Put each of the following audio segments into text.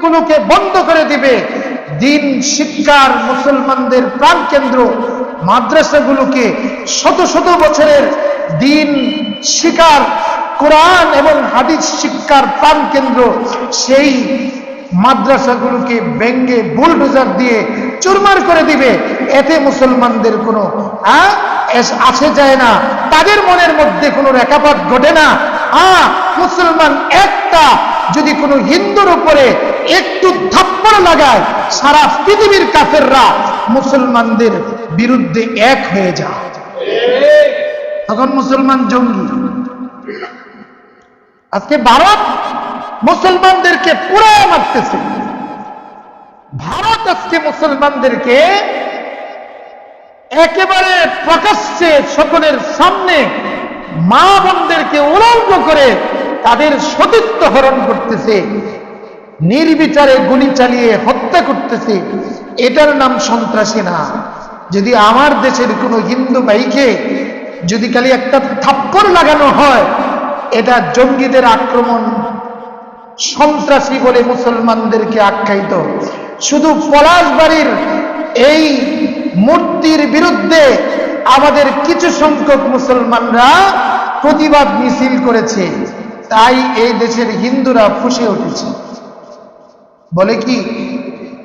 গুলোকে বন্ধ করে দিবে। দিন শিক্ষার মুসলমানদের প্রাণকেন্দ্র মাদ্রাসাগুলোকে শত শত বছরের দিন শিক্ষার কোরআন এবং হাদিস শিক্ষার প্রাণকেন্দ্র সেই মাদ্রাসাগুলোকে ভেঙ্গে বুলডোজার দিয়ে চুরমার করে দিবে। এতে মুসলমানদের কোনো আসে যায় না, তাদের মনের মধ্যে কোনো রেখাপাত ঘটে না। মুসলমান একটা যদি কোনো হিন্দুর উপরে একটু থাপ্পড় লাগায়, সারা পৃথিবীর কাফেররা মুসলমানদের বিরুদ্ধে এক হয়ে যায়, তখন মুসলমান জঙ্গি। আজকে ভারত মুসলমানদেরকে পুরাই মারতেছে। ভারত আজকে মুসলমানদেরকে একেবারে প্রকাশ্যে সকলের সামনে মা বোনদেরকে উলঙ্গ করে তাদের সতীত্ব হরণ করতেছে, নির্বিচারে গুলি চালিয়ে হত্যা করতেছে। এটার নাম সন্ত্রাসী না। যদি আমার দেশের কোনো হিন্দু ভাইকে যদি খালি একটা থাপ্পড় লাগানো হয়, এটা জঙ্গিদের আক্রমণ, সন্ত্রাসী বলে মুসলমানদেরকে আখ্যায়িত। শুধু পলাশবাড়ির এই মূর্তির বিরুদ্ধে আমাদের কিছু সংখ্যক মুসলমানরা প্রতিবাদ মিছিল করেছে, তাই এই দেশের হিন্দুরা ফুঁসে উঠেছে। বলে কি,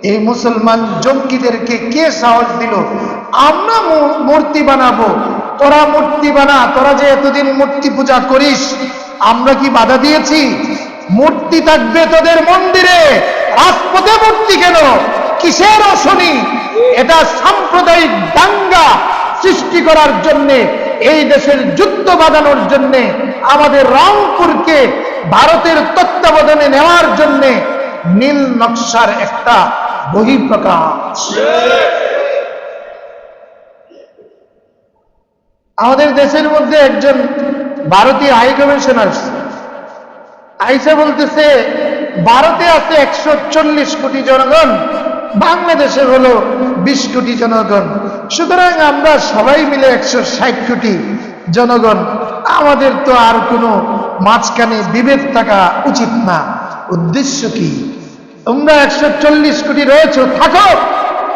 এই মুসলমান জঙ্গিদেরকে কে সাহস দিল আমরা মূর্তি বানাবো? তোরা মূর্তি বানা, তোরা যে এতদিন মূর্তি পূজা করিস, আমরা কি বাধা দিয়েছি? মূর্তি থাকবে তোদের মন্দিরে, রাজপথে মূর্তি কেন? কিসের অশনি? এটা সাম্প্রদায়িক দাঙ্গা সৃষ্টি করার জন্যে, এই দেশের যুদ্ধ বাঁধানোর জন্যে, আমাদের রংপুরকে ভারতের তত্ত্বাবধানে নেওয়ার জন্যে নীল নকশার একটা বহিঃপ্রকাশ। আমাদের দেশের মধ্যে একজন ভারতীয় হাই কমিশনার আইসা বলতেছে, ভারতে আছে 140 কোটি জনগণ, বাংলাদেশে হলো 20 কোটি জনগণ, সুতরাং আমরা সবাই মিলে 160 কোটি জনগণ, আমাদের তো আর কোনো মাঝখানে বিভেদ থাকা উচিত না। উদ্দেশ্য কি? তোমরা 140 কোটি রয়েছ, থাকো,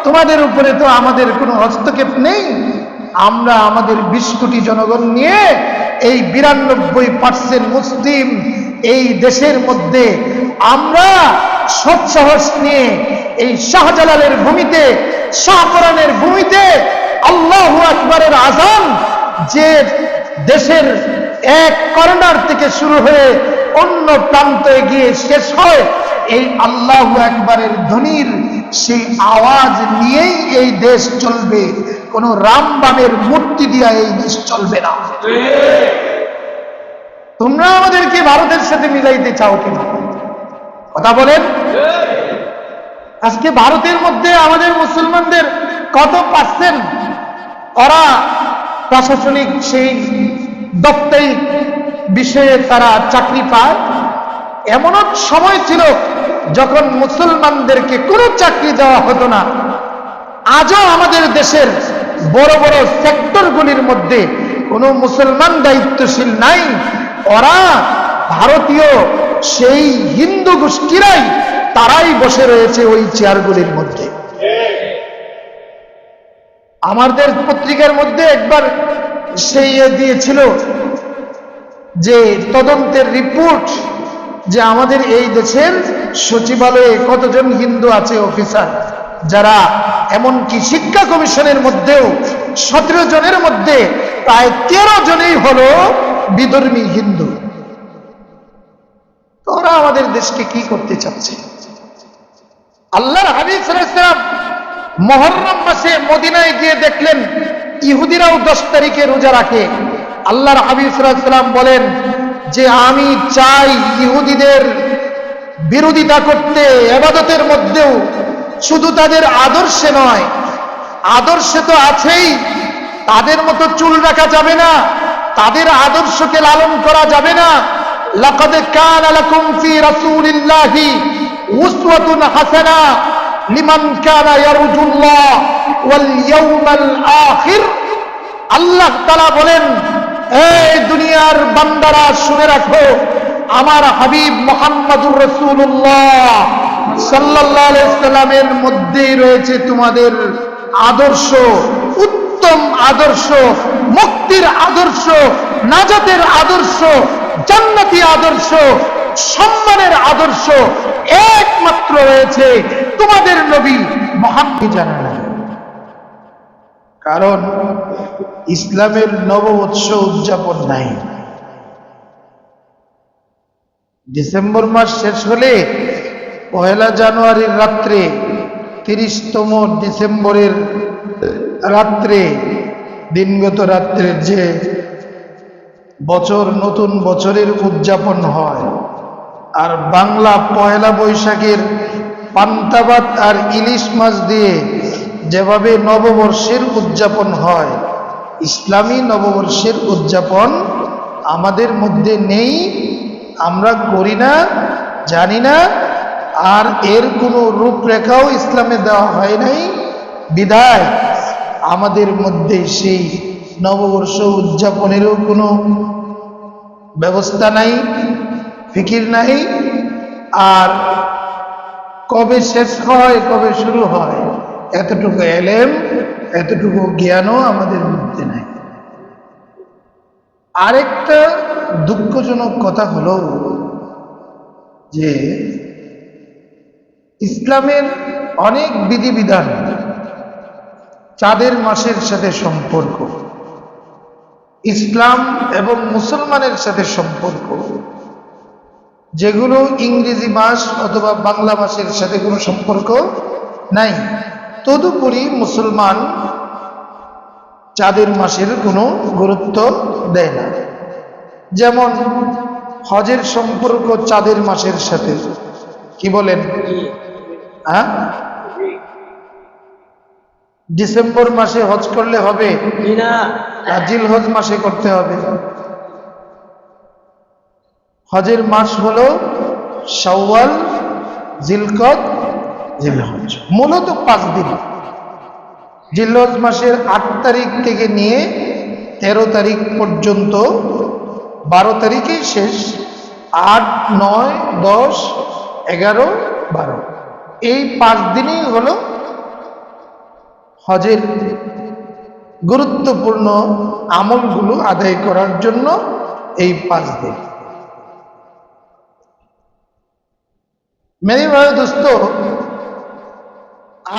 তোমাদের উপরে তো আমাদের কোনো হস্তক্ষেপ নেই। আমরা আমাদের 20 কোটি জনগণ নিয়ে এই 92% মুসলিম এই দেশের মধ্যে আমরা সৎসাহস নিয়ে এই শাহজালালের ভূমিতে, শাহপরানের ভূমিতে আল্লাহু আকবারের আযান যে দেশের এক কর্নার থেকে শুরু হয়ে অন্য প্রান্তে গিয়ে শেষ হয়, এই আল্লাহু আকবারের ধ্বনির সেই আওয়াজ নিয়েই এই দেশ চলবে। কোন রামবামের মূর্তি দিয়া এই দেশ চলবে না। তোমরা আমাদেরকে ভারতের সাথে মিলাইতে চাও কিনা? কথা বলেন। আজকে ভারতের মধ্যে আমাদের মুসলমানদের কত পার্সেন্ট ওরা প্রশাসনিক সেই দপ্তরিক বিষয়ে তারা চাকরি পায়? এমনও সময় ছিল যখন মুসলমানদেরকে কোনো চাকরি দেওয়া হতো না। আজও আমাদের দেশের বড় বড় সেক্টরগুলির মধ্যে কোনো মুসলমান দায়িত্বশীল নাই। ওরা ভারতীয় সেই হিন্দু গোষ্ঠীরাই, তারাই বসে রয়েছে ওই চেয়ারগুলির মধ্যে। আমাদের পত্রিকার মধ্যে একবার সেই দিয়েছিল যে তদন্তের রিপোর্ট, যে আমাদের এই দেশের সচিবালয়ে কতজন হিন্দু আছে অফিসার, যারা এমনকি শিক্ষা কমিশনের মধ্যেও 17 জনের মধ্যে প্রায় 13 জনেই হলো বিধর্মী হিন্দু। ওরা আমাদের দেশকে কি করতে চাচ্ছে? আল্লাহর হাবিব সাল্লাল্লাহু আলাইহি ওয়াসাল্লাম মুহররম মাসে মদিনায় গিয়ে দেখলেন ইহুদিরাও 10 তারিখে রোজা রাখে। আল্লাহর হাবিব সাল্লাল্লাহু আলাইহি ওয়াসাল্লাম বলেন যে আমি চাই ইহুদিদের বিরোধিতা করতে ইবাদতের মধ্যেও, শুধু তাদের আদর্শে নয়, আদর্শে তো আছেই, তাদের মতো চুল রাখা যাবে না, তাদের আদর্শকে লালন করা যাবে না। লাকাদ কানা লাকুম ফি রাসূলিল্লাহি উসওয়াতুন হাসানাহ লিমান কানা ইয়ারজুল্লাহ ওয়াল ইয়াউমাল আখির। আল্লাহ তাআলা বলেন, এই দুনিয়ার বান্দারা শুনে রাখো, আমার হাবিব মুহাম্মদুর রাসূলুল্লাহ সাল্লাল্লাহু আলাইহি সাল্লামের মধ্যেই রয়েছে তোমাদের আদর্শ, উত্তম আদর্শ, মুক্তির আদর্শ, নাজাতের আদর্শ, জান্নাতি আদর্শ, সম্মানের আদর্শ একমাত্র রয়েছে তোমাদের নবী মুহাম্মদ জানালেন। কারণ ইসলামের নববর্ষ উদযাপন নাই। ডিসেম্বর মাস শেষ হলে 1 জানুয়ারির রাত্রে, 30তম ডিসেম্বরের রাত্রে, দিনগত রাত্রে যে বছর, নতুন বছরের উদযাপন হয়, আর বাংলা 1 বৈশাখের পান্তাভাত আর ইলিশ মাছ দিয়ে যেভাবে নববর্ষের উদযাপন হয়, ইসলামী নববর্ষের উদযাপন আমাদের মধ্যে নেই, আমরা করি না, জানি না, আর এর কোনো রূপরেখাও ইসলামে দেওয়া হয় নাই। বিধায় আমাদের মধ্যে সেই নববর্ষ উদযাপনেরও কোনো ব্যবস্থা নাই, ফিকির নাই, আর কবে শেষ হয় কবে শুরু হয় এতটুকু এলেম, এতটুকু জ্ঞানও আমাদের মধ্যে নাই। আরেকটা দুঃখজনক কথা হলো যে ইসলামের অনেক বিধিবিধান চাঁদের মাসের সাথে সম্পর্ক, ইসলাম এবং মুসলমানের সাথে সম্পর্ক, যেগুলো ইংরেজি মাস অথবা বাংলা মাসের সাথে কোনো সম্পর্ক নাই, তদুপরি মুসলমান চাঁদের মাসের কোনো গুরুত্ব দেয় না। যেমন হজের সম্পর্ক চাঁদের মাসের সাথে, কি বলেন? হ্যাঁ, ডিসেম্বর মাসে হজ করলে হবে না, জিলহজ মাসে করতে হবে। হজের মাস হলো শাওয়াল, জিলকদ, জিলহজ, মূলত 5 দিন। জিলহজ মাসের 8 তারিখ থেকে নিয়ে 13 তারিখ পর্যন্ত, 12 তারিখেই শেষ, 8, 9, 10, 11, 12, এই 5 দিনই হলো হজের গুরুত্বপূর্ণ আমলগুলো আদায় করার জন্য এই 5 দিন। মেরে ভাই দোস্ত,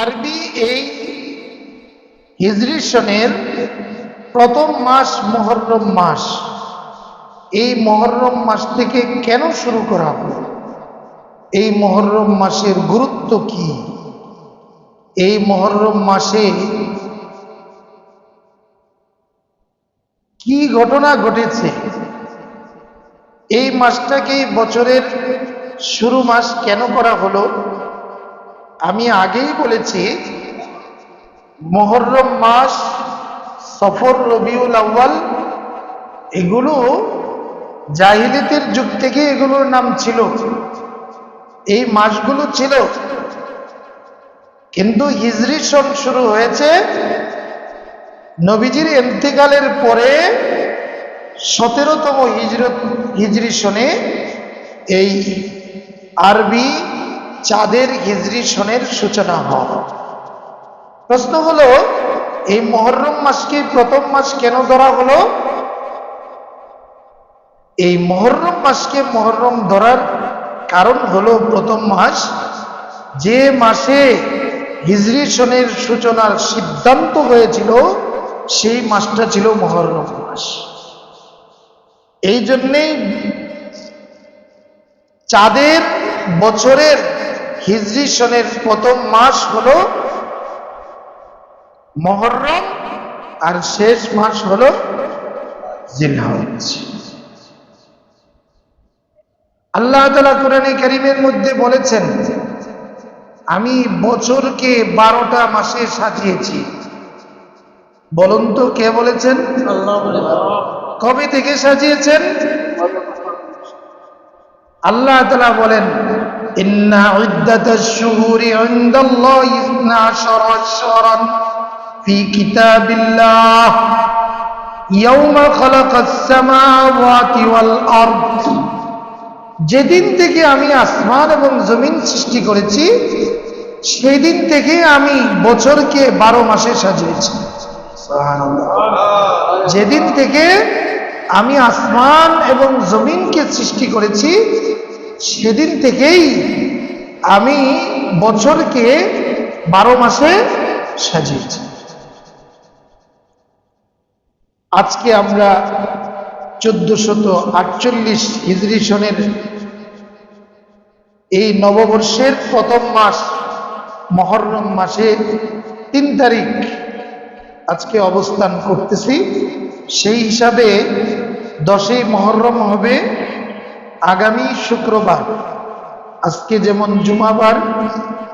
আরবি এই হিজরি সনের প্রথম মাস মুহররম মাস। এই মুহররম মাস থেকে কেন শুরু করা হলো? এই মুহররম মাসের গুরুত্ব কি? এই মুহররম মাসে কি ঘটনা ঘটেছে? এই মাসটাকে বছরের শুরু মাস কেন করা হলো? আমি আগেই বলেছি, মুহররম মাস, সফর, রবিউল আউয়াল, এগুলো জাহিলিয়াতের যুগ থেকে এগুলোর নাম ছিল, এই মাসগুলো ছিল। কিন্তু হিজরি সন শুরু হয়েছে নবীজির ইন্তেকালের পরে 17তম হিজরি সনে এই আরবি চাঁদের হিজরি সনের সূচনা হয়। প্রশ্ন হলো, এই মুহররম মাসকে প্রথম মাস কেন ধরা হলো? এই মুহররম মাসকে মুহররম ধরার কারণ হলো, প্রথম মাস, যে মাসে হিজরি সনের সূচনার সিদ্ধান্ত হয়েছিল সেই মাসটা ছিল মুহররম মাস। এই জন্যেই চাঁদের বছরের হিজরি সনের প্রথম মাস হলো মুহররম, আর শেষ মাস হলো জিলহজ। আল্লাহ তাআলা কোরআনে কারীমের মধ্যে বলেছেন, আমি বছরকে 12টা মাসে সাজিয়েছি। বলুন তো, কে বলেছেন? আল্লাহ বলেছেন। কবে থেকে সাজিয়েছেন? আল্লাহ তাআলা বলেন, ইন্না ইদ্দাতাশ শুহুরি ইনদাল্লাহি 12 শাহরান ফি কিতাবিল্লাহ ইয়াওমা খালাকাস সামাওয়াতি ওয়াল আরদ যেদিন থেকে আমি আসমান এবং জমিন সৃষ্টি করেছি সেই দিন থেকে আমি বছরকে 12 মাসে সাজিয়েছি। যেদিন থেকে আমি আসমান এবং জমিনকে সৃষ্টি করেছি সেদিন থেকেই আমি বছরকে 12 মাসে সাজিয়েছি। আজকে আমরা 1448 হিজরি সনের এই নববর্ষের প্রথম মাস মুহররম মাসে 3 তারিখ আজকে অবস্থান করতেছি। সেই হিসাবে 10ই মুহররম হবে আগামী শুক্রবার। আজকে যেমন জুমাবার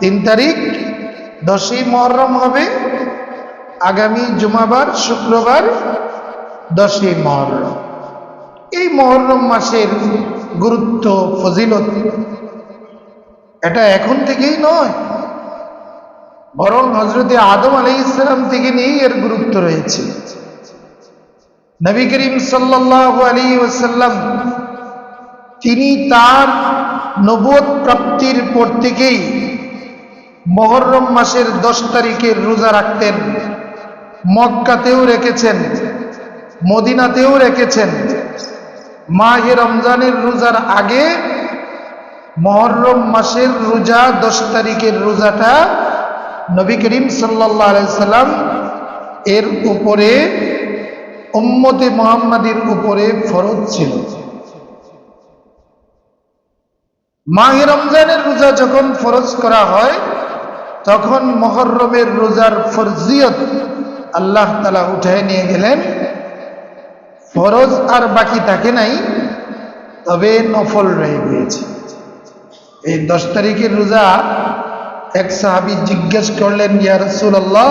3 তারিখ, 10ই মুহররম হবে আগামী জুমাবার শুক্রবার 10ই মুহররম। এই মুহররম মাসের গুরুত্ব ফজিলত এটা এখন থেকেই নয়, বরং হযরতে আদম আলাইহিস সালাম থেকে নিয়েই এর গুরুত্ব রয়েছে। নবী করিম সাল্লাল্লাহু আলাইহি ওয়াসাল্লাম তিনি তার নবুয়ত প্রাপ্তির পর থেকেই মুহররম মাসের 10 তারিখের রোজা রাখতেন। মক্কাতেও রেখেছেন, মদিনাতেও রেখেছেন। মাহে রমজানের রোজার আগে মুহররম মাসের রোজা 10 তারিখের রোজাটা নবী করিম সাল্লাল্লাহু আলাইহি সাল্লাম এর উপরে উম্মতে মুহাম্মাদীর উপরে ফরজ ছিল। মাহে রমজানের রোজা যখন ফরজ করা হয় তখন মুহররমের রোজার ফরজিয়ত আল্লাহ তাআলা উঠায় নিয়ে গেলেন। ফরজ আর বাকি থাকে নাই, তবে নফল রয়ে গিয়েছে। এই 10 তারিখের রোজা এক সাহাবী জিজ্ঞেস করলেন, ইয়া রাসূলুল্লাহ,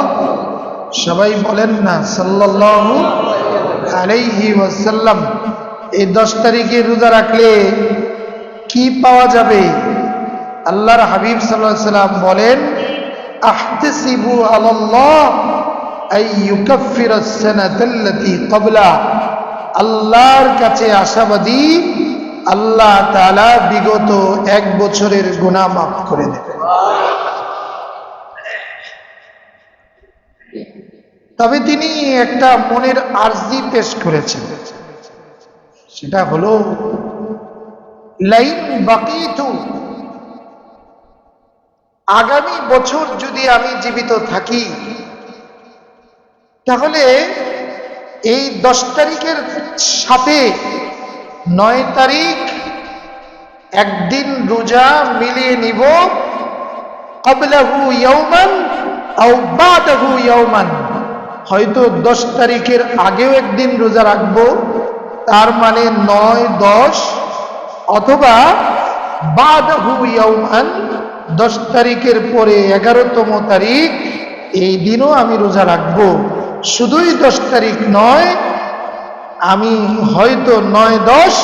সবাই বলেন না সাল্লাল্লাহু আলাইহি ওয়াসাল্লাম, এই 10 তারিখের রোজা রাখলে কি পাওয়া যাবে? আল্লাহর হাবিব সাল্লাল্লাহু আলাইহি ওয়াসাল্লাম বলেন, আহতাসিবু আলাল্লাহ আই ইউকাফফিরাস সানাতাল্লাতী ক্বাবলা, আল্লাহর কাছে আশাবাদী আল্লাহ তাআলা বিগত 1 বছরের গুনাহ মাফ করে দেবেন। তবে তিনি একটা মনের আরজি পেশ করেছেন, সেটা হলো লাইন বাকিতু, আগামী বছর যদি আমি জীবিত থাকি তাহলে এই 10 তারিখের সাথে 9 তারিখ একদিন রোজা মিলিয়ে নিব। ক্বাবলাহু ইয়াওমান আও বাদাহু ইয়াওমান, হয়তো 10 তারিখের আগেও একদিন রোজা রাখবো, তার মানে 9-10, অথবা বাদাহু ইয়াওমান, 10 তারিখের পরে 11তম তারিখ, এই দিনও আমি রোজা রাখবো। শুধুই 10 তারিখ নয়, আমি হয়তো 9-10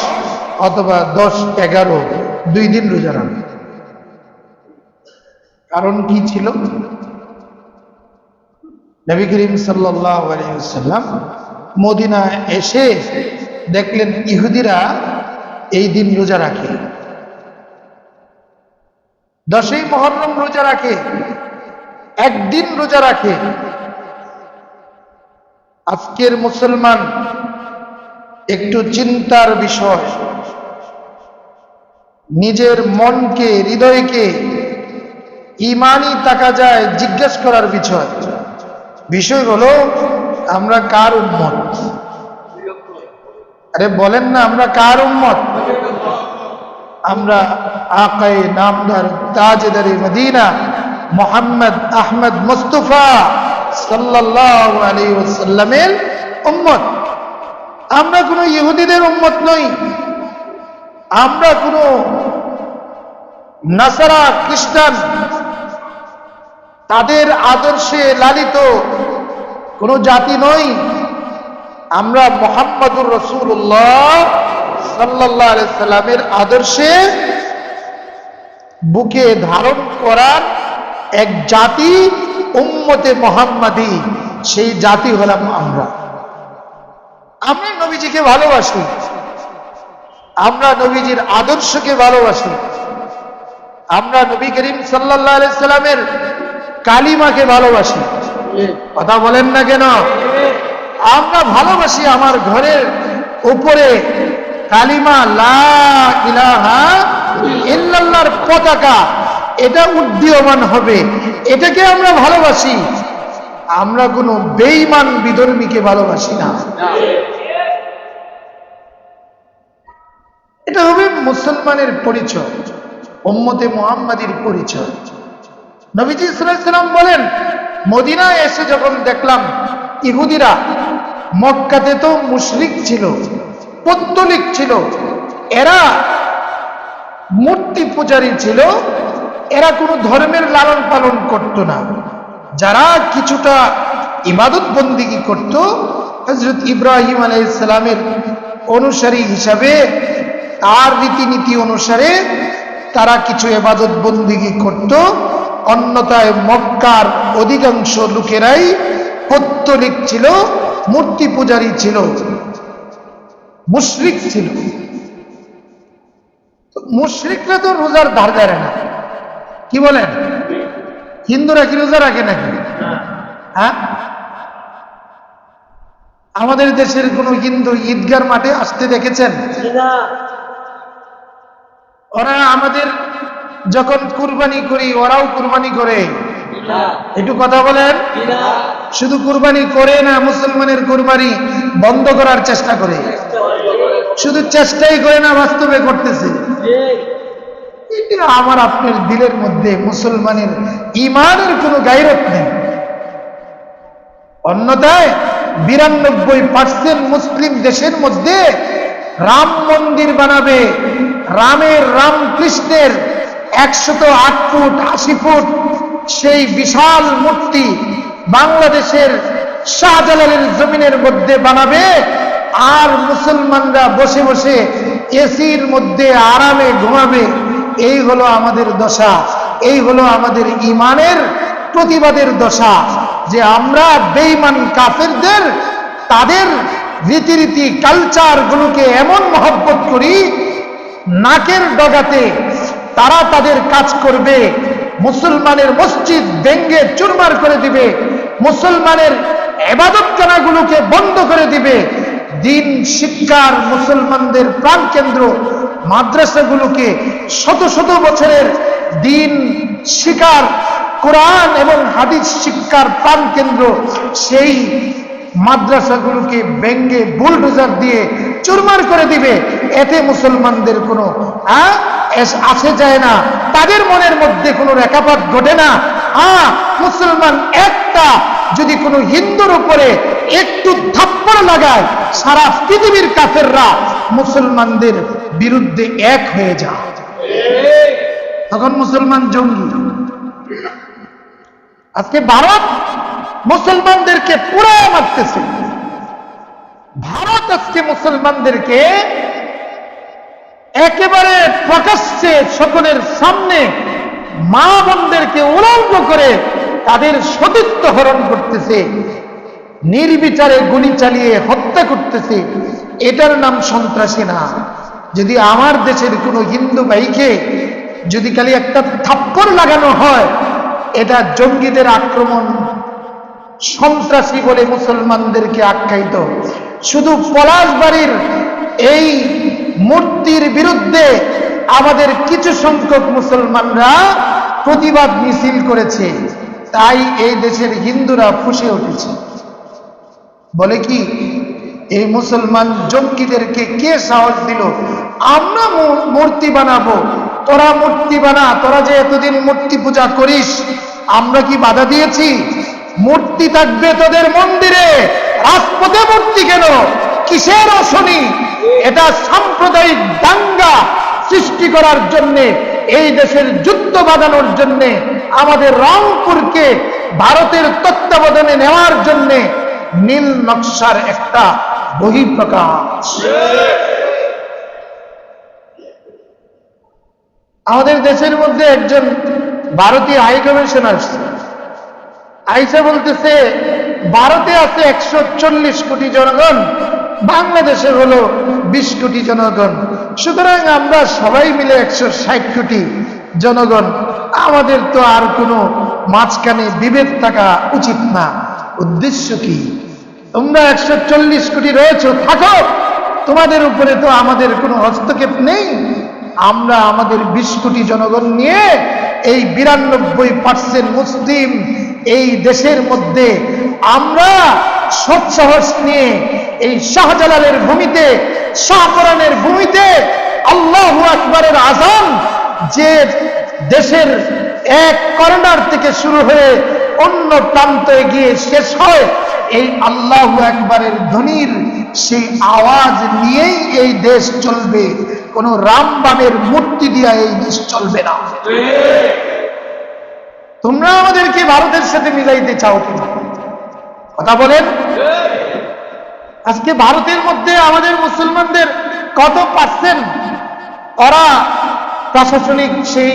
অথবা 10-11 2 দিন রোজা রাখব। কারণ কি ছিল? নবী করিম সাল্লাল্লাহু আলাইহি ওয়াসাল্লাম মদিনা এসে দেখলেন ইহুদিরা এই দিন রোজা রাখে, 10ই মুহররম রোজা রাখে, একদিন রোজা রাখে। আজকের মুসলমান একটু চিন্তার বিষয়, নিজের মনকে, হৃদয়কে ঈমানি তাকা যায় জিজ্ঞেস করার বিষয় হলো আমরা কার উম্মত? আরে বলেন না, আমরা কার উম্মত? আমরা আকায়ে নামদার তাজদারে মদিনা মুহাম্মদ আহমদ মুস্তাফা সাল্লাল্লাহু আলাইহি ওয়াসাল্লামের উম্মত। আমরা কোনো ইহুদিদের উম্মত নই, আমরা কোনো নাসারা খ্রিস্টান তাদের আদর্শে লালিত কোনো জাতি নই। আমরা মুহাম্মদুর রাসূলুল্লাহ সাল্লাল্লাহু আলাইহি সাল্লামের আদর্শে বুকে ধারণ করার এক জাতি, উম্মতে মুহাম্মাদি। সেই জাতি হলাম আমরা। আমরা নবীজিকে ভালোবাসি, আমরা নবীজির আদর্শকে ভালোবাসি, আমরা নবী করিম সাল্লাল্লাহু আলাইহি সাল্লামের কালিমাকে ভালোবাসি। কথা বলেন না কেন? আমরা ভালোবাসি আমার ঘরের উপরে কালিমা লা ইলাহা ইল্লাল্লাহর পতাকা, এটা উড্ডীয়মান হবে, এটাকে আমরা ভালোবাসি। আমরা কোনো বেঈমান বিধর্মীকে ভালোবাসি না। এটা হবে মুসলমানের পরিচয়, উম্মতে মুহাম্মাদির পরিচয়। নবীজি সাল্লাল্লাহু আলাইহি সাল্লাম বলেন, মদিনায় এসে যখন দেখলাম ইহুদিরা, মক্কাতে তো মুশরিক ছিল, পৌত্তলিক ছিল, এরা মূর্তি পূজারী ছিল, এরা কোনো ধর্মের লালন পালন করত না। যারা কিছুটা ইবাদত বন্দিগি করত, হযরত ইব্রাহিম আলাইহিস সালামের অনুসারী হিসাবে তার রীতিনীতি অনুসারে তারা কিছু ইবাদত বন্দিগি করত। অন্যথায় মক্কার অধিকাংশ লোকেরাই পৌত্তলিক ছিল, মূর্তি পূজারী ছিল, মুশরিক ছিল। মুশরিকরা তো রোজার ধার ধারে না, কি বলেন? হিন্দুরা কি রোজা রাখে নাকি? হ্যাঁ, আমাদের দেশের কোন হিন্দু ঈদগার মাঠে আসতে দেখেছেন? ওরা আমাদের যখন কুরবানি করি ওরাও কুরবানি করে, একটু কথা বলেন। শুধু কুরবানি করে না, মুসলমানের কুরবানি বন্ধ করার চেষ্টা করে, শুধু চেষ্টাই করে না, বাস্তবে করতেছে। আমার আপনার দিলের মধ্যে মুসলমানের ঈমানের কোনো গায়রত নেই। অন্যথায় 92% মুসলিম দেশের মধ্যে রাম মন্দির বানাবে, রামকৃষ্ণের 108 ফুট 80 ফুট সেই বিশাল মূর্তি বাংলাদেশের শাহজালালের জমিনের মধ্যে বানাবে, আর মুসলমানরা বসে বসে এসির মধ্যে আরামে ঘুমাবে। এই হলো আমাদের দশা, এই হলো আমাদের ঈমানের প্রতিবাদের দশা, যে আমরা বেঈমান কাফেরদের তাদের রীতিনীতি কালচার গুলোকে এমন মহব্বত করি, নাকের ডগাতে তারা তাদের কাজ করবে, মুসলমানের মসজিদ ভেঙ্গে চুরমার করে দিবে, মুসলমানের ইবাদতখানাগুলোকে বন্ধ করে দিবে, দিন শিক্ষার মুসলমানদের প্রাণকেন্দ্র মাদ্রাসাগুলোকে শত শত বছরের দিন শিক্ষার, কোরআন এবং হাদিস শিক্ষার প্রাণকেন্দ্র সেই মাদ্রাসাগুলোকে ভেঙ্গে বুলডোজার দিয়ে চুরমার করে দিবে। এতে মুসলমানদের কোনো আসে যায় না, তাদের মনের মধ্যে কোনো রেখাপাত ঘটে না। মুসলমান একটা যদি কোনো হিন্দুর উপরে একটু থাপ্পড় লাগায়, সারা পৃথিবীর কাফেররা মুসলমানদের বিরুদ্ধে এক হয়ে যায়, তখন মুসলমান জঙ্গি। আজকে ভারত মুসলমানদেরকে পুরো মারতেছে, ভারত আজকে মুসলমানদেরকে একেবারে প্রকাশ্যে সকলের সামনে মা বোনদেরকে উলঙ্গ করে তাদের সতীত্ব হরণ করতেছে, নির্বিচারে গুলি চালিয়ে হত্যা করতেছে। এটার নাম সন্ত্রাসী না। যদি আমার দেশের কোনো হিন্দু ভাইকে যদি খালি একটা থাপ্পড় লাগানো হয়, এটা জঙ্গিদের আক্রমণ, সন্ত্রাসী বলে মুসলমানদেরকে আখ্যায়িত। শুধু পলাশবাড়ির এই মূর্তির বিরুদ্ধে আমাদের কিছু সংখ্যক মুসলমানরা প্রতিবাদ মিছিল করেছে, তাই এই দেশের হিন্দুরা ফুঁসে উঠেছে। বলে কি, এই মুসলমান জঙ্গিদেরকে কে সাহস দিল আমরা মূর্তি বানাবো? তোরা মূর্তি বানা, তোরা যে এতদিন মূর্তি পূজা করিস, আমরা কি বাধা দিয়েছি? মূর্তি থাকবে তোদের মন্দিরে, রাজপথে মূর্তি কেন? কিসের অশনি? এটা সাম্প্রদায়িক দাঙ্গা সৃষ্টি করার জন্যে, এই দেশের যুদ্ধ বাঁধানোর জন্যে, আমাদের রংপুরকে ভারতের তত্ত্বাবধানে নেওয়ার জন্যে নীল নকশার একটা বহিঃপ্রকাশ। আমাদের দেশের মধ্যে একজন ভারতীয় হাই কমিশনার আইসা বলতেছে, ভারতে আছে 140 কোটি জনগণ, বাংলাদেশে হলো 20 কোটি জনগণ। সুতরাং আমরা সবাই মিলে 160 কোটি জনগণ, আমাদের তো আর কোনো মাঝখানে বিভেদ থাকা উচিত না। উদ্দেশ্য কি? তোমরা 140 কোটি রয়েছে, থাকো, তোমাদের উপরে তো আমাদের কোনো হস্তক্ষেপ নেই। আমরা আমাদের 20 কোটি জনগণ নিয়ে এই 92% মুসলিম এই দেশের মধ্যে আমরা সৎসাহস নিয়ে এই শাহজালালের ভূমিতে, শাহপরানের ভূমিতে আল্লাহু আকবারের আযান যে দেশের এক কর্নার থেকে শুরু হয়ে অন্য প্রান্তে গিয়ে শেষ হয়, এই আল্লাহু আকবারের ধ্বনির সেই আওয়াজ নিয়েই এই দেশ চলবে। কোন রামবামের মূর্তি দিয়া এই দেশ চলবে না। তোমরা আমাদেরকে ভারতের সাথে মিলাইতে চাও কিনা? কথা বলেন। আজকে ভারতের মধ্যে আমাদের মুসলমানদের কত পার্সেন্ট ওরা প্রশাসনিক সেই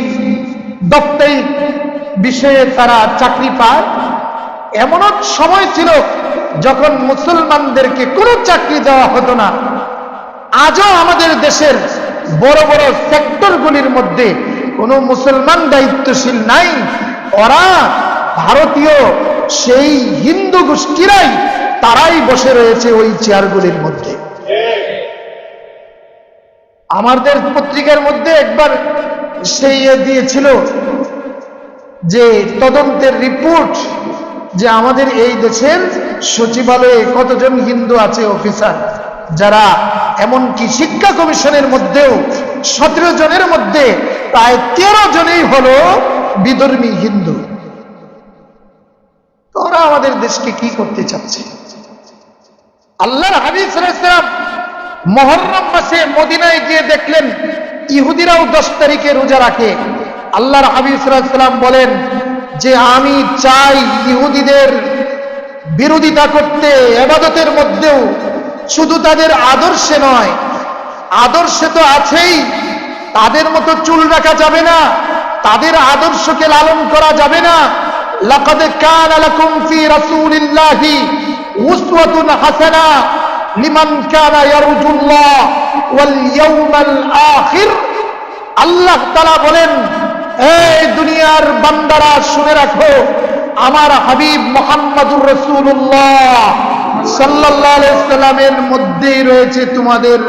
দপ্তরিক বিষয়ে তারা চাকরি পায়? এমনও সময় ছিল যখন মুসলমানদেরকে কোনো চাকরি দেওয়া হতো না। আজও আমাদের দেশের বড় বড় সেক্টরগুলির মধ্যে কোনো মুসলমান দায়িত্বশীল নাই। ওরা ভারতীয় সেই হিন্দু গোষ্ঠীরাই, তারাই বসে রয়েছে ওই চেয়ারগুলির মধ্যে। আমাদের পত্রিকার মধ্যে একবার সেই দিয়েছিল যে তদন্তের রিপোর্ট, যে আমাদের এই দেশের সচিবালয়ে কতজন হিন্দু আছে অফিসার, যারা এমনকি শিক্ষা কমিশনের মধ্যেও 17 জনের মধ্যে প্রায় 13 জনেই হলো বিধর্মী হিন্দু। ওরা আমাদের দেশকে কি করতে চাচ্ছে? আল্লাহর হাবিব সাল্লাল্লাহু আলাইহি ওয়াসাল্লাম মুহররম মাসে মদিনায় গিয়ে দেখলেন ইহুদিরাও 10 তারিখে রোজা রাখে। আল্লাহর হাবিব সাল্লাল্লাহু আলাইহি ওয়াসাল্লাম বলেন যে আমি চাই ইহুদিদের বিরোধিতা করতে ইবাদতের মধ্যেও, শুধু তাদের আদর্শে নয়, আদর্শে তো আছেই, তাদের মতো চুল রাখা যাবে না, তাদের আদর্শকে লালন করা যাবে না। লাকাদ কানা লাকুম ফি রাসূলিল্লাহি উসওয়াতুন হাসানা লিমান কানা ইয়ারজুল্লাহ ওয়াল ইয়াউমাল আখির। আল্লাহ তাআলা বলেন, এই দুনিয়ার বান্দারা শুনে রাখো, আমার হাবিব মুহাম্মদুর রাসূলুল্লাহ সাল্লাল্লাহু আলাইহি সাল্লামের মধ্যেই রয়েছে তোমাদের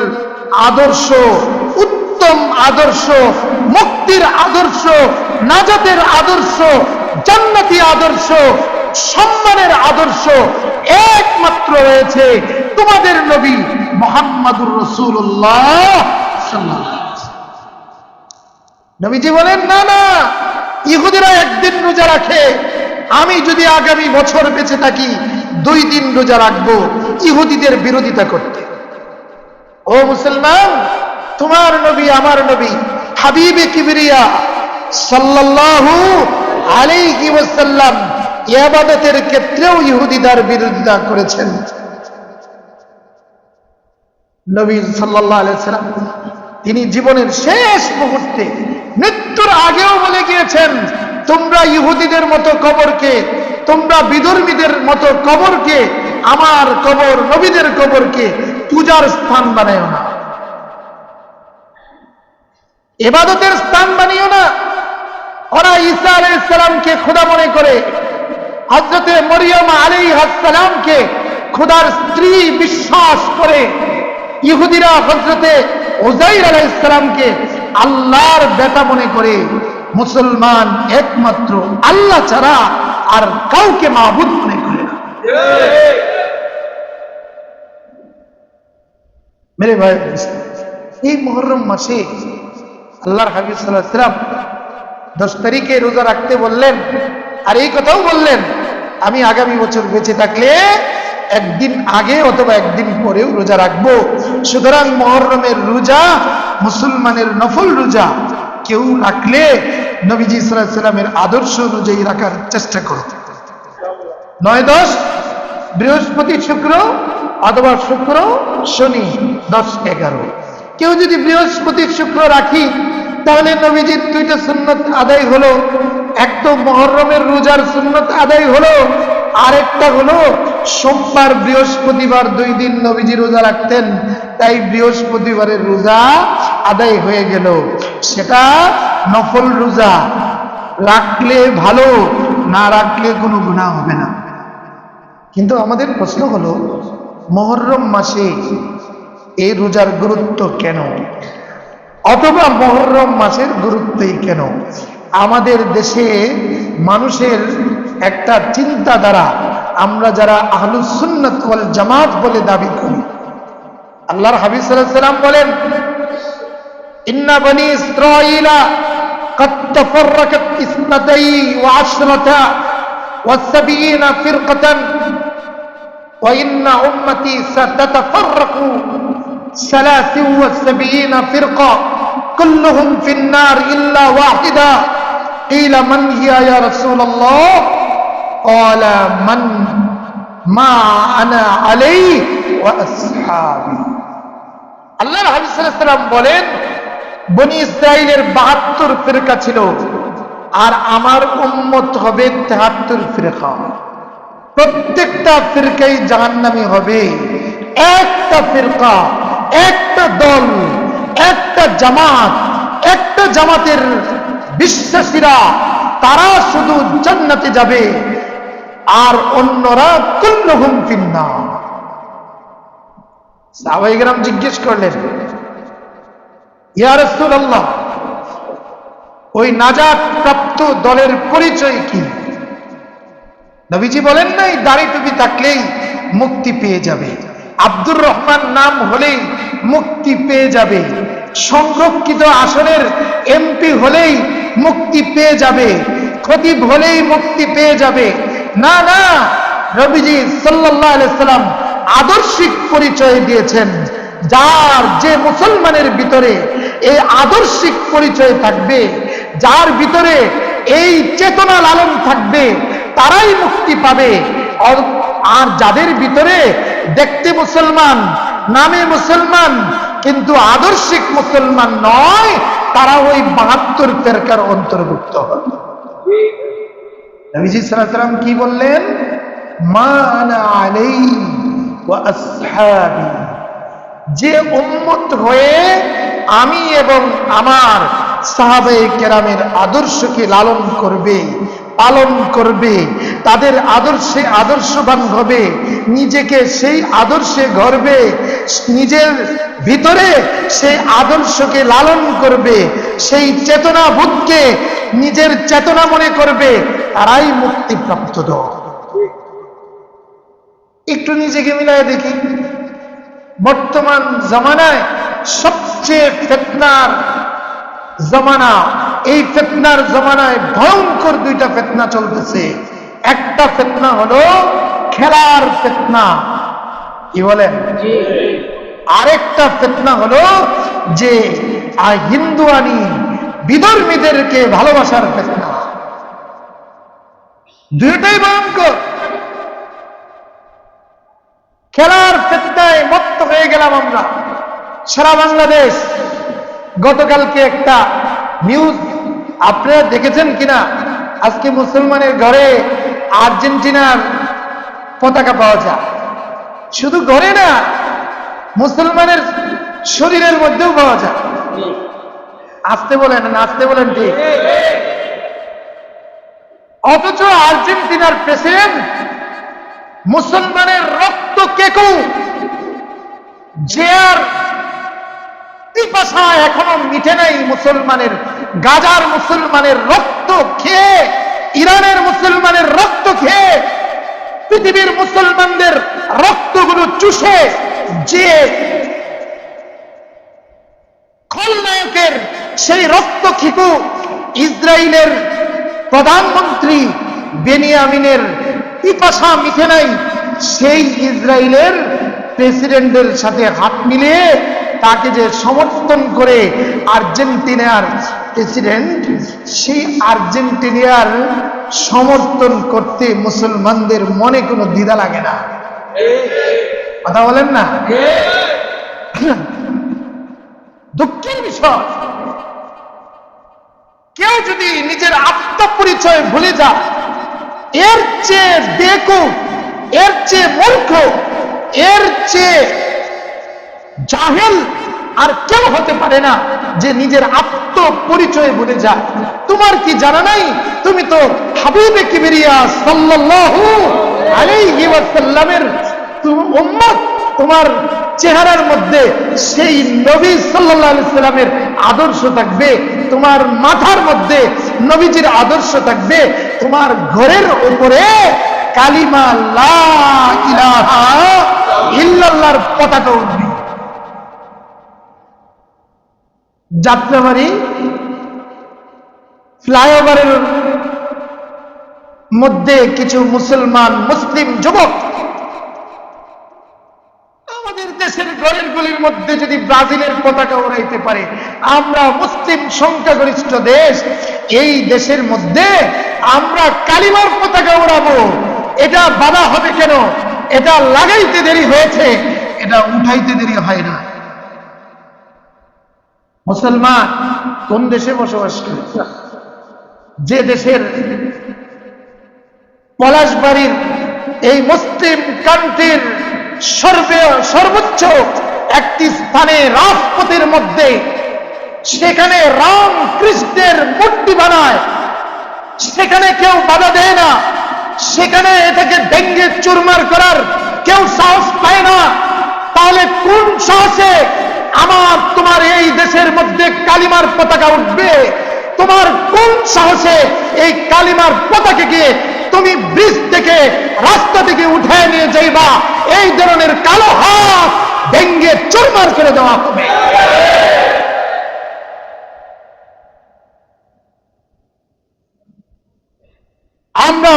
আদর্শ, উত্তম আদর্শ, মুক্তির আদর্শ, নাজাতের আদর্শ, জান্নাতি আদর্শ, সম্মানের আদর্শ একমাত্র রয়েছে তোমাদের নবী মুহাম্মদুর রাসূলুল্লাহ সাল্লাল্লাহু আলাইহি ওয়াসাল্লাম। নবীজি বলেন, না না, ইহুদিরা একদিন রোজা রাখে, আমি যদি আগামী বছর বেঁচে থাকি 2 দিন রোজা রাখবো ইহুদিদের বিরোধিতা করতে। ও মুসলমান, তোমার নবী আমার নবী হাবিবে কিবরিয়া সাল্লাল্লাহু আলাইহি ওয়াসাল্লাম ইবাদতের ক্ষেত্রেও ইহুদিদের বিরোধিতা করেছেন। নবী সাল্লাল্লাহু আলাইহি ওয়াসাল্লাম তিনি জীবনের শেষ মুহূর্তে, মৃত্যুর আগেও বলে গিয়েছেন, তোমরা ইহুদিদের মতো কবরকে, তোমরা বিধর্মীদের মতো কবরকে, আমার কবর, নবীদের কবরকে পূজার স্থান বানাইও না, ইবাদতের স্থান বানিও না। ওরা ঈসা আলাইহিস সালামকে খোদা মনে করে, হযরতে মরিয়ম আলাইহিস সালামকে খোদার স্ত্রী বিশ্বাস করে। ইহুদিরা হযরতে উযাইর আলাইহিস সালামকে আল্লাহর বেটা মনে করে। মুসলমান একমাত্র আল্লাহ ছাড়া আর কাউকে মাবুদ মনে করে না। মেরে ভাই, এই মুহররম মাসে আল্লাহর হাবিব সাল্লাল্লাহু আলাইহি ওয়াসাল্লাম 10 তারিখে রোজা রাখতে বললেন, আর এই কথাও বললেন, আমি আগামী বছর বেঁচে থাকলে একদিন আগে অথবা একদিন পরেও রোজা রাখবো। সুতরাং মুহররমের রোজা মুসলমানের নফল রোজা, কেউ রাখলে নবীজি সাল্লাল্লাহু আলাইহি ওয়াসাল্লামের আদর্শ অনুযায়ী রাখার চেষ্টা করো। 9-10 বৃহস্পতি শুক্র অথবা শুক্র শনি 10-11। কেউ যদি বৃহস্পতি শুক্র রাখি তাহলে নবীজির 2টা সুন্নত আদায় হলো। এক তো মুহররমের রোজার সুন্নত আদায় হলো, আরেকটা হলো সোমবার বৃহস্পতিবার 2 দিন নবীজি রোজা রাখতেন, তাই বৃহস্পতিবারের রোজা আদায় হয়ে গেল। সেটা নফল রোজা, রাখলে ভালো, না রাখলে কোনো গুনাহ হবে না। কিন্তু আমাদের প্রশ্ন হলো, মুহররম মাসে এই রোজার গুরুত্ব কেন, অথবা মুহররম মাসের গুরুত্বই কেন? আমাদের দেশে মানুষের একটা চিন্তাধারা, আমরা যারা আহলুস সুন্নাত ওয়াল জামাত বলে দাবি করি, আল্লাহর হাবিব সাল্লাল্লাহু আলাইহি সাল্লাম বলেন, ইন্না বনি ইসরাঈলা قد تفرقت 12 و70 فرقة وإن أمتي ستتفرق 73 فرقة كلهم في النار إلا واحدة قيل من هي يا رسول الله قال من ما أنا عليه وأصحابي আল্লাহর হাবিব সাল্লাল্লাহু আলাইহি সাল্লাম বলেন, বনি ইসরাইলের 72 ফিরকা ছিল, আর আমার উম্মত হবে 73 ফিরকা। প্রত্যেকটা ফিরকাই জাহান্নামী হবে। একটা ফিরকা, একটা দল, একটা জামাত, একটা জামাতের বিশ্বাসীরা তারা শুধু জান্নাতে যাবে, আর অন্যরা কুল্লুহুম ফিন্নার। সাহাবায়ে কেরাম জিজ্ঞেস করলেন, ইয়া রাসূলুল্লাহ, ওই নাজাত প্রাপ্ত দলের পরিচয় কি? নবীজি বলেন নাই দাড়ি টুপি থাকলেই মুক্তি পেয়ে যাবে, আব্দুর রহমান নাম হলেই মুক্তি পেয়ে যাবে, সংরক্ষিত আসনের এমপি হলেই মুক্তি পেয়ে যাবে, খতিব হলেই মুক্তি পেয়ে যাবে। না না, নবীজি সাল্লাল্লাহু আলাইহি সাল্লাম আদর্শিক পরিচয় দিয়েছেন। যার যে মুসলমানের ভিতরে এই আদর্শিক পরিচয় থাকবে, যার ভিতরে এই চেতনা লালন থাকবে, তারাই মুক্তি পাবে। আর যাদের ভিতরে দেখতে মুসলমান, নামে মুসলমান, কিন্তু আদর্শিক মুসলমান নয়, তারা ওই 72 ফিরকার অন্তর্ভুক্ত হবে। নবীজি সাল্লাল্লাহু আলাইহি সাল্লাম কি বললেন? মা আনা আলাইহি ওয়া আসহাবি, যে উম্মত হয়ে আমি এবং আমার সাহাবায়ে কেরামের আদর্শকে লালন করবে, পালন করবে, তাদের আদর্শে আদর্শবান হবে, নিজেকে সেই আদর্শে গড়বে, নিজের ভিতরে সেই আদর্শকে লালন করবে, সেই চেতনা বোধকে নিজের চেতনা মনে করবে, তারাই মুক্তিপ্রাপ্ত দল। একটু নিজেকে মিলায় দেখি, বর্তমান জামানায় সবচেয়ে ফিতনার জামানা, এই ফিতনার জামানায় ভয়ঙ্কর 2টা ফিতনা চলতেছে। একটা ফিতনা হলো খেলার ফিতনা, কি বলেন? আরেকটা ফিতনা হলো যে হিন্দুয়ানি বিধর্মীদেরকে ভালোবাসার ফিতনা। দুইটাই ভয়ঙ্কর। খেলার ফিতনায় মত্ত হয়ে গেলাম আমরা সারা বাংলাদেশ। গতকালকে একটা নিউজ আপনারা দেখেছেন কিনা, আজকে মুসলমানের ঘরে আর্জেন্টিনার পতাকা পাওয়া যায়। শুধু ঘরে না, মুসলমানের শরীরের মধ্যেও পাওয়া যায়। আসতে বলেন না, আসতে বলেন ঠিক। অথচ আর্জেন্টিনার প্রেসিডেন্ট মুসলমানের রক্ত কেকু, যে আর পিপাসা এখনো মিটে নাই মুসলমানের, গাজার মুসলমানের রক্ত খেয়ে, ইরানের মুসলমানের রক্ত খেয়ে, পৃথিবীর মুসলমানদের রক্তগুলো চুষে যে খলনায়কের সেই রক্ত খিকু ইসরায়েলের প্রধানমন্ত্রী বেনিয়ামিনের পিপাসা মিটে নাই, সেই ইসরায়েলের প্রেসিডেন্টের সাথে হাত মিলিয়ে তাকে যে সমর্থন করে আর্জেন্টিনার প্রেসিডেন্ট, সেই আর্জেন্টিনার সমর্থন করতে মুসলমানদের মনে কোনো দ্বিধা লাগে না। কথা বলেন না? দুঃখের বিষয়, কেউ যদি নিজের আত্মপরিচয় ভুলে যায়, এর চেয়ে বেকুব এর চেয়ে মূর্খ, এর চেয়ে জাহেল আর কেউ হতে পারে না যে নিজের আত্মপরিচয় ভুলে যায়। তোমার কি জানা নাই তুমি তো হাবিবে কিবরিয়া সাল্লাল্লাহু আলাইহি ওয়াসাল্লামের উম্মত? তোমার চেহারার মধ্যে সেই নবী সাল্লাল্লাহু আলাইহি সাল্লামের আদর্শ থাকবে, তোমার মাথার মধ্যে নবীজির আদর্শ থাকবে, তোমার ঘরের উপরে কালিমা লা ইলাহা ইল্লাল্লাহর পতাকা উঠবে। যাত্রাবাড়ি ফ্লাইওভারের মধ্যে কিছু মুসলিম যুবক আমাদের দেশের ঘরের গুলির মধ্যে যদি ব্রাজিলের পতাকা উড়াইতে পারে, আমরা মুসলিম সংখ্যাগরিষ্ঠ দেশ, এই দেশের মধ্যে আমরা কালিমার পতাকা উড়াবো, এটা বাধা হবে কেন? এটা লাগাইতে দেরি হয়েছে, এটা উঠাইতে দেরি হয় না। মুসলমান কোন দেশে বসবাস করে? যে দেশের পলাশবাড়ির এই মুসলিম কান্ট্রির সর্বোচ্চ একটি স্থানে রাজপথের মধ্যে, সেখানে রাম কৃষ্ণের মূর্তি বানায়, সেখানে কেউ বাধা দেয় না, সেখানে এটাকে ভেঙ্গে চুরমার করার কেউ সাহস পায় না। তাহলে কোন সাহসে আমার তোমার এই দেশের মধ্যে কালিমার পতাকা উঠবে? তোমার কোন সাহসে এই কালিমার পতাকাকে তুমি ব্রিজ থেকে, রাস্তা থেকে উঠে নিয়ে যাইবা? এই ধরনের কালো হাত ভেঙ্গে চুরমার করে দেওয়া হবে। আমরা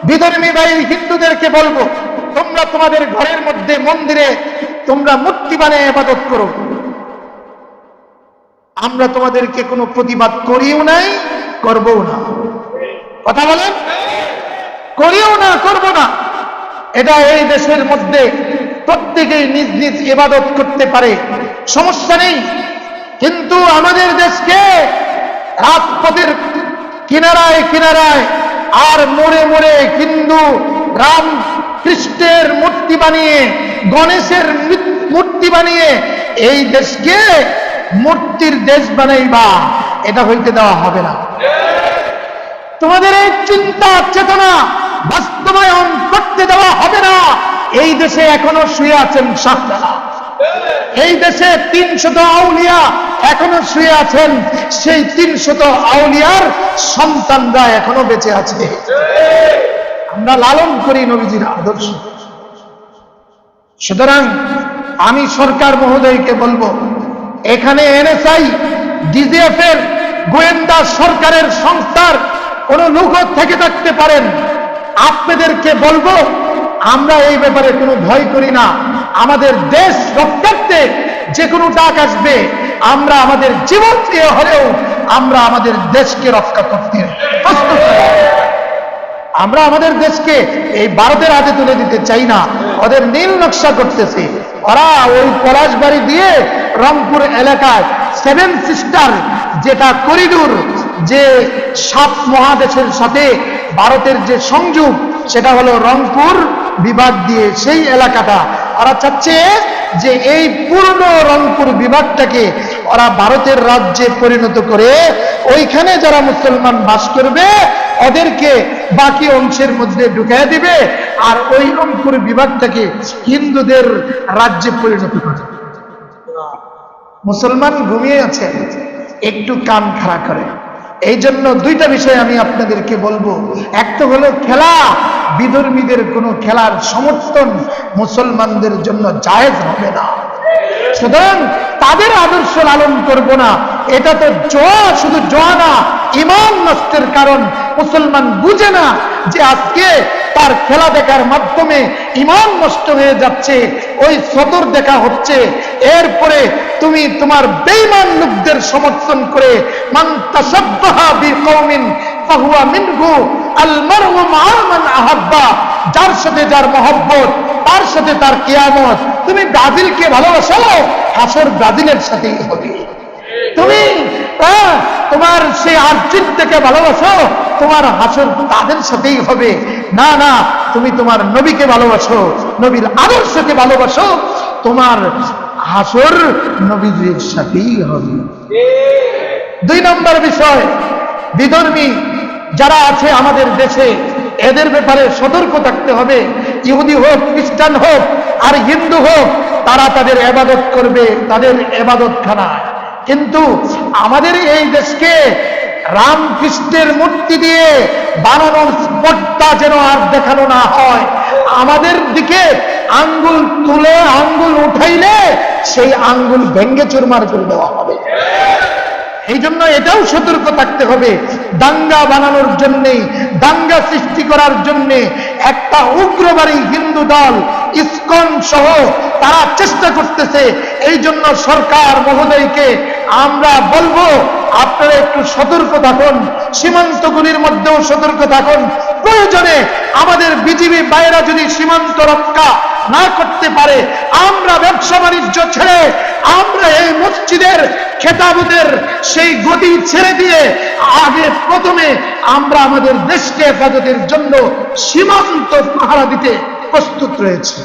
বিধর্মী ভাই হিন্দুদেরকে বলবো, তোমরা তোমাদের ঘরের মধ্যে মন্দিরে তোমরা মূর্তি বানিয়ে ইবাদত করো, আমরা তোমাদেরকে কোনো প্রতিবাদ করিও নাই, করবও না। কথা বলেন, করিও না, করব না। এটা এই দেশের মধ্যে প্রত্যেকেই নিজ নিজ ইবাদত করতে পারে, সমস্যা নেই। কিন্তু আমাদের দেশকে রাজপথের কিনারায় কিনারায় আর মোড়ে মোড়ে হিন্দু রাম কৃষ্ণের মূর্তি বানিয়ে, গণেশের মূর্তি বানিয়ে এই দেশকে মূর্তির দেশ বানাইবা, এটা হইতে দেওয়া হবে না। তোমাদের এই চিন্তা চেতনা বাস্তবায়ন করতে দেওয়া হবে না। এই দেশে এখনো শুয়ে আছেন শাহজালাল, এই দেশে 300 আউলিয়া এখনো শুয়ে আছেন, সেই 300 আউলিয়ার সন্তানরা এখনো বেঁচে আছে। আমরা লালন করি নবীজির আদর্শ। সুতরাং আমি সরকার মহোদয়কে বলবো, এখানে এনএসআই, ডিজিএফ এর গোয়েন্দা সরকারের সংস্থার কোন লোক থেকে থাকতে পারেন, আপনাদেরকে বলবো আমরা এই ব্যাপারে কোনো ভয় করি না। আমাদের দেশ রক্ষার্থে যে কোনো ডাক আসবে, আমরা আমাদের জীবন দিয়ে হলেও আমরা আমাদের দেশকে রক্ষা করতে প্রস্তুত। আমরা আমাদের দেশকে এই ভারতের হাতে তুলে দিতে চাই না। ওদের নীল নকশা করতেছে, ওরা ওই পলাশবাড়ি দিয়ে রংপুর এলাকায় 7 সিস্টার যেটা করিডোর, যে 7 মহাদেশের সাথে ভারতের যে সংযোগ, সেটা হলো রংপুর বিভাগ দিয়ে সেই এলাকাটা। ওরা চাচ্ছে যে এই পূর্ণ রংপুর বিভাগটাকে ওরা ভারতের রাজ্যে পরিণত করে ওইখানে যারা মুসলমান বাস করবে ওদেরকে বাকি অংশের মধ্যে ঢুকিয়ে দিবে, আর ওই রংপুর বিভাগটাকে হিন্দুদের রাজ্যে পরিণত করে। মুসলমান ঘুমিয়ে আছে, একটু কান খাড়া করে। এই জন্য দুইটা বিষয় আমি আপনাদেরকে বলবো। একটা হলো খেলা, বিধর্মীদের কোনো খেলার সমর্থন মুসলমানদের জন্য জায়েজ হবে না। সুতরাং তাদের আদর্শ লালন করব না, এটা তো জোয়া, শুধু জোয়া না, ইমান নষ্টের কারণ। মুসলমান বুঝে না যে আজকে তার খেলা দেখার মাধ্যমে ইমান নষ্ট হয়ে যাচ্ছে, ওই সতর দেখা হচ্ছে। এরপরে তুমি তোমার বেঈমান লোকদের সমর্থন করে, মান তাশাব্বাহা বিকওমিন ফাহুয়া মিনহু, আল মারউ মা মান আহাব্বা, যার সাথে যার মহব্বত তার সাথে তার কিয়ামত। তুমি ব্রাজিলকে ভালোবাসো, হাসর ব্রাজিলের সাথেই হবে। তুমি তোমার সেই আর্জিনটাকে ভালোবাসো, তোমার হাসর তাদের সাথেই হবে। না না, তুমি তোমার নবীকে ভালোবাসো, নবীর আদর্শকে ভালোবাসো, তোমার হাসর নবীজির সাথেই হবে। 2 নম্বর বিষয়, বিধর্মী যারা আছে আমাদের দেশে, এদের ব্যাপারে সতর্ক থাকতে হবে। ইহুদি হোক, খ্রিস্টান হোক আর হিন্দু হোক, তারা তাদের ইবাদত করবে তাদের ইবাদতখানায়, কিন্তু আমাদের এই দেশকে রামকৃষ্ণের মূর্তি দিয়ে বানানোর স্পটটা যেন আর দেখানো না হয়। আমাদের দিকে আঙ্গুল তুলে আঙ্গুল উঠাইলে সেই আঙ্গুল ভেঙ্গে চুরমার করে দেওয়া হবে। এই জন্য এটাও সতর্ক থাকতে হবে, দাঙ্গা বানানোর জন্যে, দাঙ্গা সৃষ্টি করার জন্যে একটা উগ্রবাদী হিন্দু দল ইসকন সহ তারা চেষ্টা করতেছে। এই জন্য সরকার মহোদয়কে আমরা বলবো, আপনারা একটু সতর্ক থাকুন, সীমান্তগুলির মধ্যেও সতর্ক থাকুন। প্রয়োজনে আমাদের বিজিবি বাইরা যদি সীমান্ত রক্ষা না করতে পারে, আমরা ব্যবসা বাণিজ্য ছেড়ে, আমরা এই মসজিদের খেতাবুদের সেই গতি ছেড়ে দিয়ে আগে প্রথমে আমরা আমাদের দেশকে হেফাজতের জন্য সীমান্ত পাহারা দিতে প্রস্তুত রয়েছে।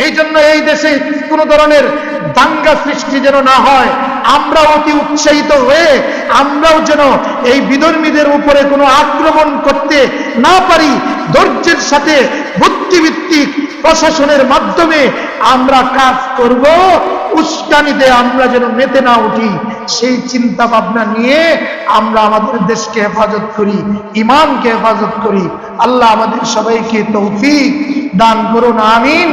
এই জন্য এই দেশে কোন ধরনের দাঙ্গা সৃষ্টি যেন না হয়, আমরা অতি উৎসাহিত হয়ে আমরাও যেন এই বিধর্মীদের উপরে কোনো আক্রমণ করতে না পারি, ধৈর্যের সাথে বুদ্ধিভিত্তিক প্রশাসনের মাধ্যমে আমরা কাজ করব। উস্কানিতে আমরা যেন মেতে না উঠি, সেই চিন্তা ভাবনা নিয়ে আমরা আমাদের দেশকে হেফাজত করি, ইমানকে হেফাজত করি। আল্লাহ আমাদের সবাইকে তৌফিক দান করুন, আমিন।